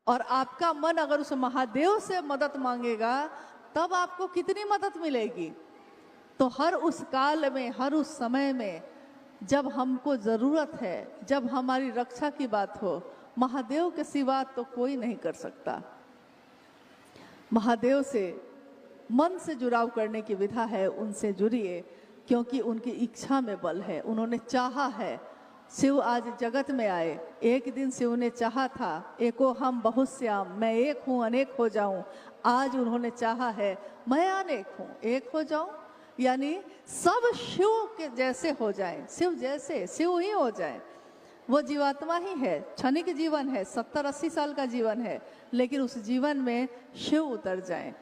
और आपका मन अगर उस महादेव से मदद मांगेगा तब आपको कितनी मदद मिलेगी। तो हर उस काल में, हर उस समय में जब हमको ज़रूरत है, जब हमारी रक्षा की बात हो, महादेव के सिवा तो कोई नहीं कर सकता। महादेव से मन से जुड़ाव करने की विधा है, उनसे जुड़िए, क्योंकि उनकी इच्छा में बल है। उन्होंने चाहा है शिव आज जगत में आए। एक दिन शिव ने चाहा था, एको हम बहुत श्याम, मैं एक हूँ अनेक हो जाऊं। आज उन्होंने चाहा है मैं अनेक हूँ एक हो जाऊं, यानी सब शिव के जैसे हो जाएं, शिव जैसे शिव ही हो जाएं। वो जीवात्मा ही है, क्षणिक जीवन है, 70-80 साल का जीवन है, लेकिन उस जीवन में शिव उतर जाएं।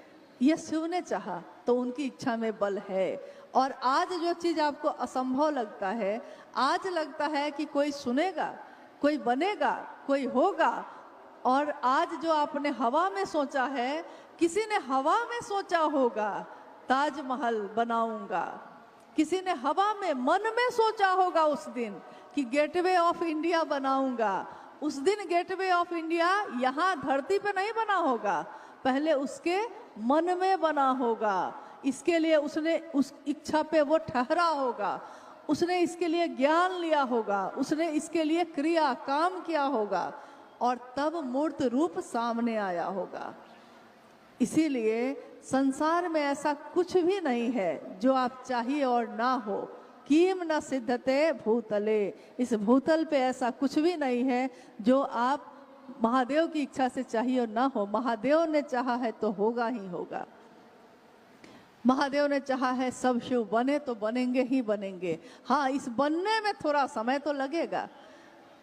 ये शिव ने चाहा, तो उनकी इच्छा में बल है। और आज जो चीज़ आपको असंभव लगता है, आज लगता है कि कोई सुनेगा, कोई बनेगा, कोई होगा, और आज जो आपने हवा में सोचा है, किसी ने हवा में सोचा होगा ताजमहल बनाऊंगा, किसी ने हवा में मन में सोचा होगा उस दिन कि गेटवे ऑफ इंडिया बनाऊंगा। उस दिन गेटवे ऑफ इंडिया यहाँ धरती पे नहीं बना होगा, पहले उसके मन में बना होगा। इसके लिए उसने उस इच्छा पे वो ठहरा होगा, उसने इसके लिए ज्ञान लिया होगा, उसने इसके लिए क्रिया काम किया होगा, और तब मूर्त रूप सामने आया होगा। इसीलिए संसार में ऐसा कुछ भी नहीं है जो आप चाहिए और ना हो। कीम न सिद्धते भूतले, इस भूतल पे ऐसा कुछ भी नहीं है जो आप महादेव की इच्छा से चाहिए और ना हो। महादेव ने चाहा है तो होगा ही होगा। महादेव ने चाहा है सब शिव बने तो बनेंगे ही बनेंगे। हाँ, इस बनने में थोड़ा समय तो लगेगा।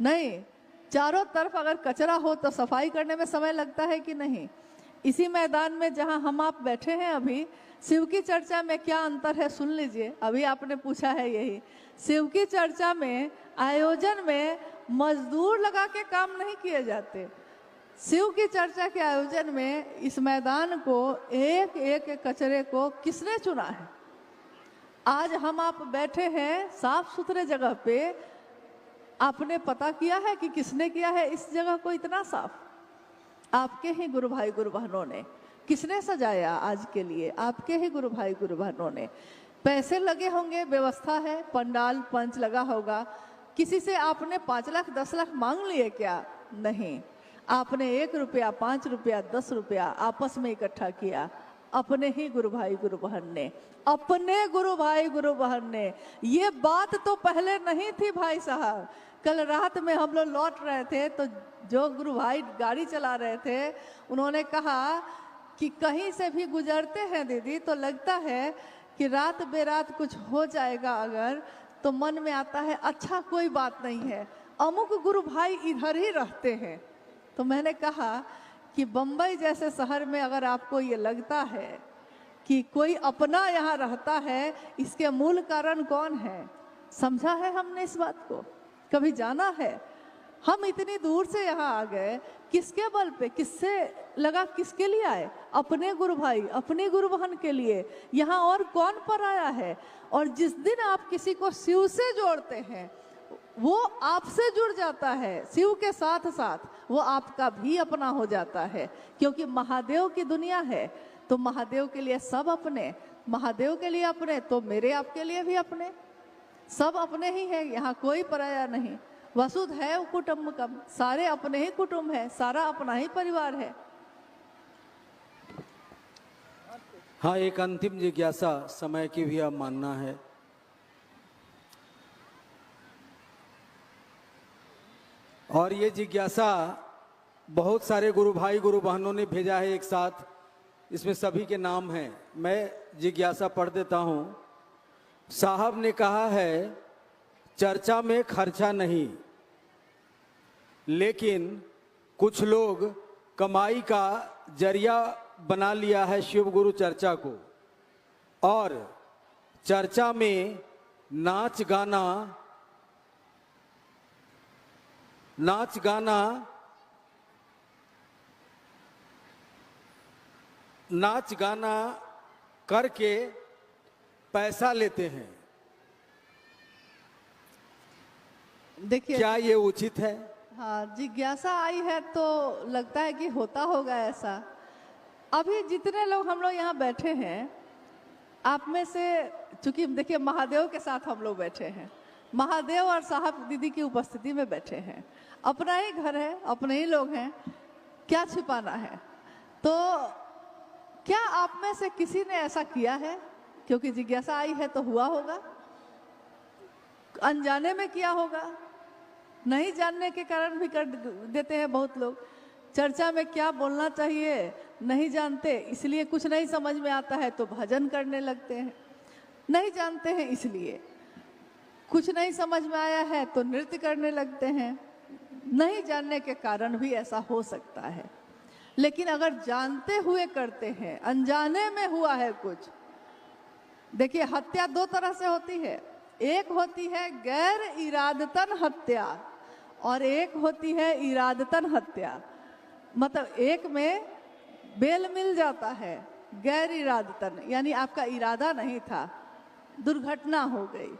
नहीं, चारों तरफ अगर कचरा हो तो सफाई करने में समय लगता है कि नहीं। इसी मैदान में जहां हम आप बैठे हैं अभी, शिव की चर्चा में क्या अंतर है सुन लीजिए। अभी आपने पूछा है यही, शिव की चर्चा में आयोजन में मजदूर लगा के काम नहीं किए जाते। शिव की चर्चा के आयोजन में इस मैदान को, एक एक कचरे को किसने चुना है? आज हम आप बैठे हैं साफ सुथरे जगह पे, आपने पता किया है कि किसने किया है इस जगह को इतना साफ? आपके ही गुरु भाई गुरु बहनों ने। किसने सजाया आज के लिए? आपके ही गुरु भाई गुरु बहनों ने। पैसे लगे होंगे, व्यवस्था है, पंडाल पंच लगा होगा। किसी से आपने 5 लाख 10 लाख मांग लिए क्या? नहीं, आपने 1 रुपया 5 रुपया 10 रुपया आपस में इकट्ठा किया, अपने ही गुरु भाई गुरु बहन ने, अपने गुरु भाई गुरु बहन ने। ये बात तो पहले नहीं थी भाई साहब। कल रात में हम लोग लौट रहे थे तो जो गुरु भाई गाड़ी चला रहे थे, उन्होंने कहा कि कहीं से भी गुजरते हैं दीदी तो लगता है कि रात बेरात कुछ हो जाएगा अगर, तो मन में आता है अच्छा कोई बात नहीं है, अमुक गुरु भाई इधर ही रहते हैं। तो मैंने कहा कि बम्बई जैसे शहर में अगर आपको ये लगता है कि कोई अपना यहाँ रहता है, इसके मूल कारण कौन है? समझा है हमने इस बात को? कभी जाना है? हम इतनी दूर से यहाँ आ गए, किसके बल पे, किससे लगा, किसके लिए आए? अपने गुरु भाई अपने गुरु बहन के लिए। यहाँ और कौन पर आया है? और जिस दिन आप किसी को शिव से जोड़ते हैं, वो आपसे जुड़ जाता है, शिव के साथ साथ वो आपका भी अपना हो जाता है। क्योंकि महादेव की दुनिया है तो महादेव के लिए सब अपने, महादेव के लिए अपने तो मेरे आपके लिए भी अपने, सब अपने ही है। यहाँ कोई पराया नहीं। वसुधैव कुटुंबकम, सारे अपने ही कुटुंब है, सारा अपना ही परिवार है। हाँ, एक अंतिम जिज्ञासा, समय की भी अब मानना है। और ये जिज्ञासा बहुत सारे गुरु भाई गुरु बहनों ने भेजा है एक साथ, इसमें सभी के नाम हैं। मैं जिज्ञासा पढ़ देता हूँ। साहब ने कहा है चर्चा में खर्चा नहीं, लेकिन कुछ लोग कमाई का जरिया बना लिया है शिव गुरु चर्चा को, और चर्चा में नाच गाना करके पैसा लेते हैं। देखिए, क्या ये उचित है? हाँ, जिज्ञासा आई है तो लगता है कि होता होगा ऐसा। अभी जितने लोग हम लोग यहाँ बैठे हैं, आप में से, चूंकि देखिए महादेव के साथ हम लोग बैठे हैं, महादेव और साहब दीदी की उपस्थिति में बैठे हैं, अपना ही घर है, अपने ही लोग हैं, क्या छिपाना है। तो क्या आप में से किसी ने ऐसा किया है? क्योंकि जिज्ञासा आई है तो हुआ होगा, अनजाने में किया होगा, नहीं जानने के कारण भी कर देते हैं बहुत लोग। चर्चा में क्या बोलना चाहिए नहीं जानते, इसलिए कुछ नहीं समझ में आता है तो भजन करने लगते हैं, नहीं जानते हैं इसलिए। कुछ नहीं समझ में आया है तो नृत्य करने लगते हैं, नहीं जानने के कारण भी ऐसा हो सकता है। लेकिन अगर जानते हुए करते हैं, अनजाने में हुआ है कुछ, देखिए हत्या दो तरह से होती है, एक होती है गैर इरादतन हत्या और एक होती है इरादतन हत्या। मतलब एक में बेल मिल जाता है, गैर इरादतन यानी आपका इरादा नहीं था, दुर्घटना हो गई,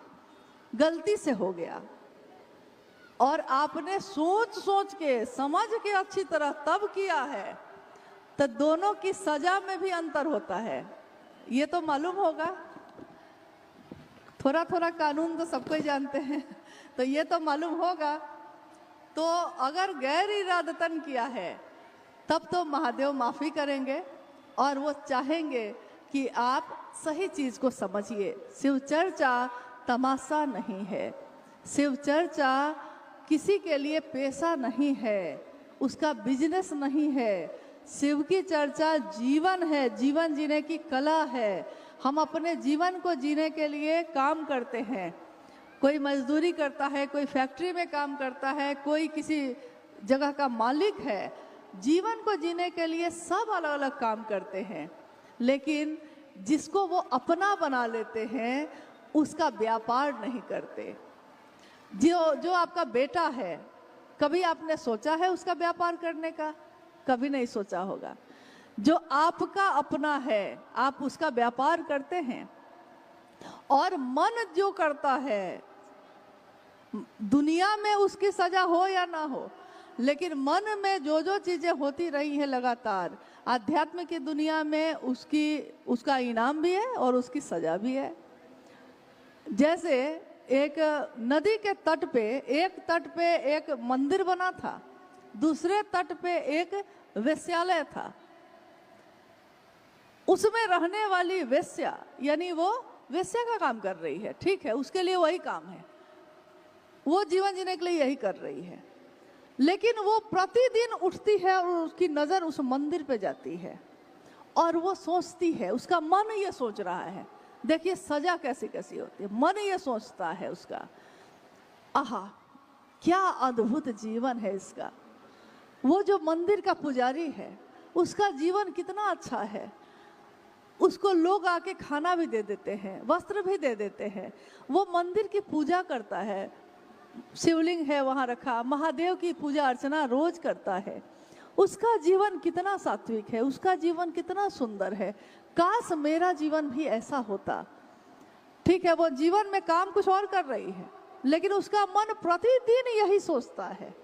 गलती से हो गया, और आपने सोच सोच के समझ के अच्छी तरह तब किया है, तो दोनों की सजा में भी अंतर होता है, ये तो मालूम होगा। थोड़ा थोड़ा कानून तो सबको ही जानते हैं, तो ये तो मालूम होगा। तो अगर गैर इरादतन किया है तब तो महादेव माफ़ी करेंगे और वो चाहेंगे कि आप सही चीज़ को समझिए। शिव चर्चा तमाशा नहीं है, शिव चर्चा किसी के लिए पेशा नहीं है, उसका बिजनेस नहीं है। शिव की चर्चा जीवन है, जीवन जीने की कला है। हम अपने जीवन को जीने के लिए काम करते हैं, कोई मजदूरी करता है, कोई फैक्ट्री में काम करता है, कोई किसी जगह का मालिक है। जीवन को जीने के लिए सब अलग अलग काम करते हैं, लेकिन जिसको वो अपना बना लेते हैं उसका व्यापार नहीं करते। जो आपका बेटा है, कभी आपने सोचा है उसका व्यापार करने का? कभी नहीं सोचा होगा। जो आपका अपना है आप उसका व्यापार करते हैं। और मन जो करता है, दुनिया में उसकी सजा हो या ना हो, लेकिन मन में जो जो चीजें होती रही हैं लगातार, आध्यात्म की दुनिया में उसका इनाम भी है और उसकी सजा भी है। जैसे एक नदी के तट पे, एक तट पे एक मंदिर बना था, दूसरे तट पे एक वेश्यालय था। उसमें रहने वाली वेश्या, यानी वो वेश्या का काम कर रही है, ठीक है, उसके लिए वही काम है, वो जीवन जीने के लिए यही कर रही है। लेकिन वो प्रतिदिन उठती है और उसकी नजर उस मंदिर पे जाती है और वो सोचती है, उसका मन ये सोच रहा है, देखिए सजा कैसी कैसी होती है, मन ये सोचता है उसका, आहा क्या अद्भुत जीवन है इसका। वो जो मंदिर का पुजारी है उसका जीवन कितना अच्छा है, उसको लोग आके खाना भी दे देते हैं, वस्त्र भी दे देते हैं, वो मंदिर की पूजा करता है, शिवलिंग है वहाँ रखा, महादेव की पूजा अर्चना रोज करता है। उसका जीवन कितना सात्विक है, उसका जीवन कितना सुंदर है। काश मेरा जीवन भी ऐसा होता। ठीक है, वो जीवन में काम कुछ और कर रही है, लेकिन उसका मन प्रतिदिन यही सोचता है।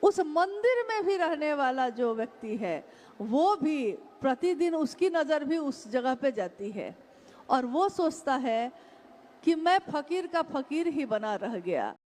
उस मंदिर में भी रहने वाला जो व्यक्ति है वो भी प्रतिदिन, उसकी नज़र भी उस जगह पे जाती है और वो सोचता है कि मैं फकीर का फकीर ही बना रह गया।